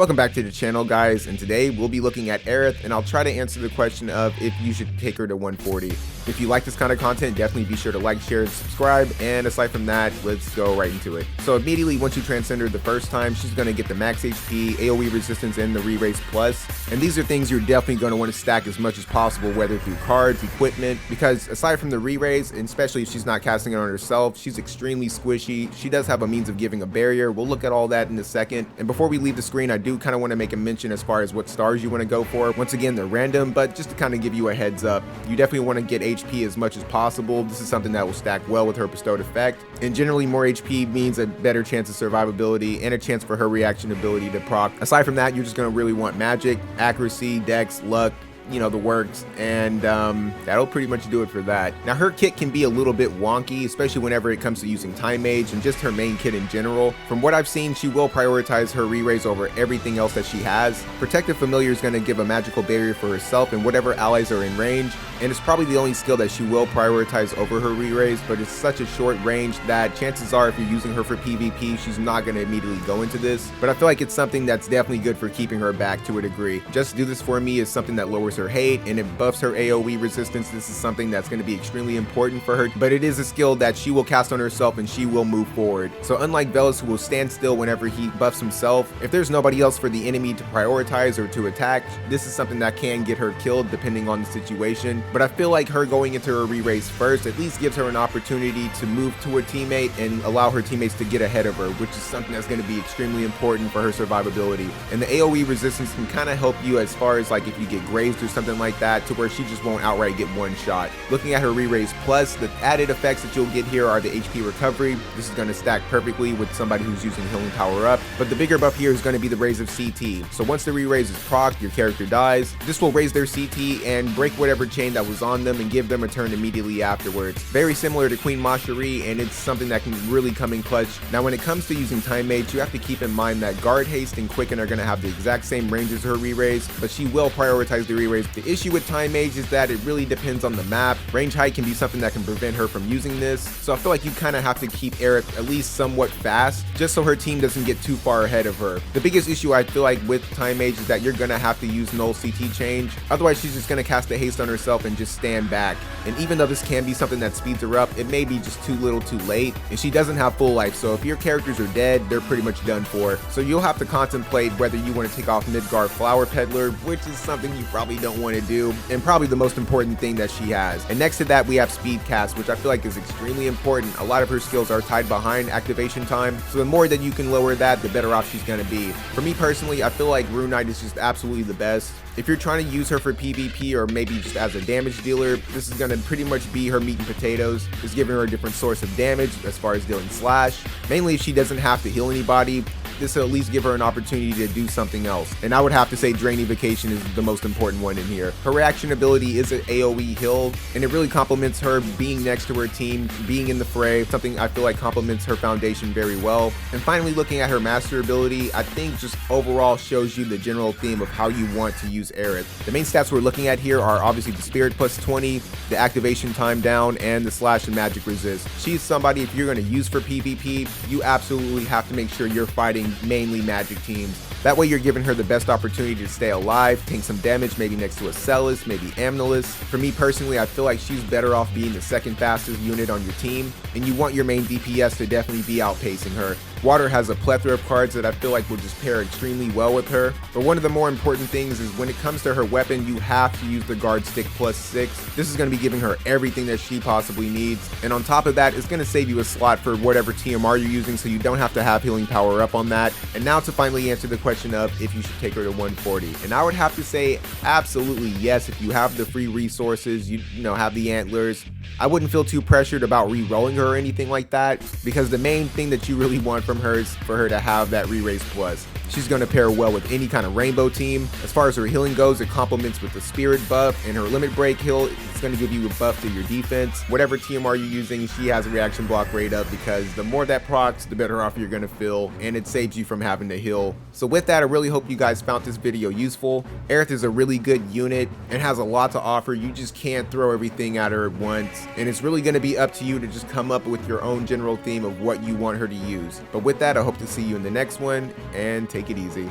Welcome back to the channel, guys, and today we'll be looking at Aerith, and I'll try to answer the question of if you should take her to 140. If you like this kind of content, definitely be sure to like, share, and subscribe, and aside from that, let's go right into it. So immediately once you transcend her the first time, she's going to get the max HP, AoE resistance, and the re-raise plus, and these are things you're definitely going to want to stack as much as possible, whether through cards, equipment, because aside from the re-raise, and especially if she's not casting it on herself, she's extremely squishy. She does have a means of giving a barrier. We'll look at all that in a second, and before we leave the screen, I do kind of want to make a mention as far as what stars you want to go for. Once again, they're random, but just to kind of give you a heads up, you definitely want to get HP as much as possible. This is something that will stack well with her bestowed effect, and generally more HP means a better chance of survivability and a chance for her reaction ability to proc. Aside from that, you're just going to really want magic, accuracy, dex, luck, the works, and that'll pretty much do it for that. Now her kit can be a little bit wonky, especially whenever it comes to using Time Mage and just her main kit in general. From what I've seen, she will prioritize her re-raise over everything else that she has. Protective Familiar is going to give a magical barrier for herself and whatever allies are in range, and it's probably the only skill that she will prioritize over her re-raise, but it's such a short range that chances are if you're using her for PvP, she's not going to immediately go into this. But I feel like it's something that's definitely good for keeping her back to a degree. Just Do This For Me is something that lowers her hate and it buffs her AoE resistance. This is something that's going to be extremely important for her, but it is a skill that she will cast on herself and she will move forward. So unlike Velas, who will stand still whenever he buffs himself, if there's nobody else for the enemy to prioritize or to attack, this is something that can get her killed depending on the situation. But I feel like her going into her re-raise first at least gives her an opportunity to move to her teammate and allow her teammates to get ahead of her, which is something that's going to be extremely important for her survivability. And the AoE resistance can kind of help you as far as like if you get grazed or something like that, to where she just won't outright get one shot. Looking at her re-raise plus, the added effects that you'll get here are the HP recovery. This is going to stack perfectly with somebody who's using healing power up, but the bigger buff here is going to be the raise of CT. So once the re-raise is proc, your character dies. This will raise their CT and break whatever chain that was on them and give them a turn immediately afterwards. Very similar to Queen Macherie, and it's something that can really come in clutch. Now when it comes to using Time Mage, you have to keep in mind that Guard, Haste, and Quicken are going to have the exact same range as her re-raise, but she will prioritize the re-raise. The issue with Time Mage is that it really depends on the map. Range height can be something that can prevent her from using this, so I feel like you kind of have to keep Aerith at least somewhat fast, just so her team doesn't get too far ahead of her. The biggest issue I feel like with Time Mage is that you're going to have to use null CT change, otherwise she's just going to cast a haste on herself and just stand back. And even though this can be something that speeds her up, it may be just too little too late, and she doesn't have full life, so if your characters are dead, they're pretty much done for. So you'll have to contemplate whether you want to take off Midgard Flower Peddler, which is something you probably don't want to do, and probably the most important thing that she has. And next to that, we have Speed Cast, which I feel like is extremely important. A lot of her skills are tied behind activation time, so the more that you can lower that, the better off she's going to be. For me personally, I feel like Rune Knight is just absolutely the best. If you're trying to use her for PvP or maybe just as a damage dealer, this is going to pretty much be her meat and potatoes, just giving her a different source of damage as far as dealing slash. Mainly if she doesn't have to heal anybody, this will at least give her an opportunity to do something else. And I would have to say Draining Vacation is the most important one in here. Her reaction ability is an AoE heal, and it really complements her being next to her team, being in the fray, something I feel like complements her foundation very well. And finally, looking at her master ability, I think just overall shows you the general theme of how you want to use Aerith. The main stats we're looking at here are obviously the Spirit plus 20, the activation time down, and the slash and magic resist. She's somebody, if you're going to use for PvP, you absolutely have to make sure you're fighting mainly magic teams. That way you're giving her the best opportunity to stay alive, take some damage, maybe next to a Celis, maybe Amnelis. For me personally, I feel like she's better off being the second fastest unit on your team, and you want your main DPS to definitely be outpacing her. Water has a plethora of cards that I feel like will just pair extremely well with her, but one of the more important things is when it comes to her weapon, you have to use the guard stick plus 6. This is going to be giving her everything that she possibly needs, and on top of that, it's going to save you a slot for whatever TMR you're using, so you don't have to have healing power up on that. And now to finally answer the question of if you should take her to 140, and I would have to say absolutely yes. If you have the free resources, you have the antlers, I wouldn't feel too pressured about re-rolling her or anything like that, because the main thing that you really want from her is for her to have that re-raise plus. She's going to pair well with any kind of rainbow team. As far as her healing goes, it complements with the spirit buff, and her limit break heal, it's going to give you a buff to your defense. Whatever TMR you're using, she has a reaction block rate up, because the more that procs, the better off you're going to feel, and it saves you from having to heal. So with that, I really hope you guys found this video useful. Aerith is a really good unit and has a lot to offer. You just can't throw everything at her at once, and it's really going to be up to you to just come up with your own general theme of what you want her to use. But with that, I hope to see you in the next one, and take it easy.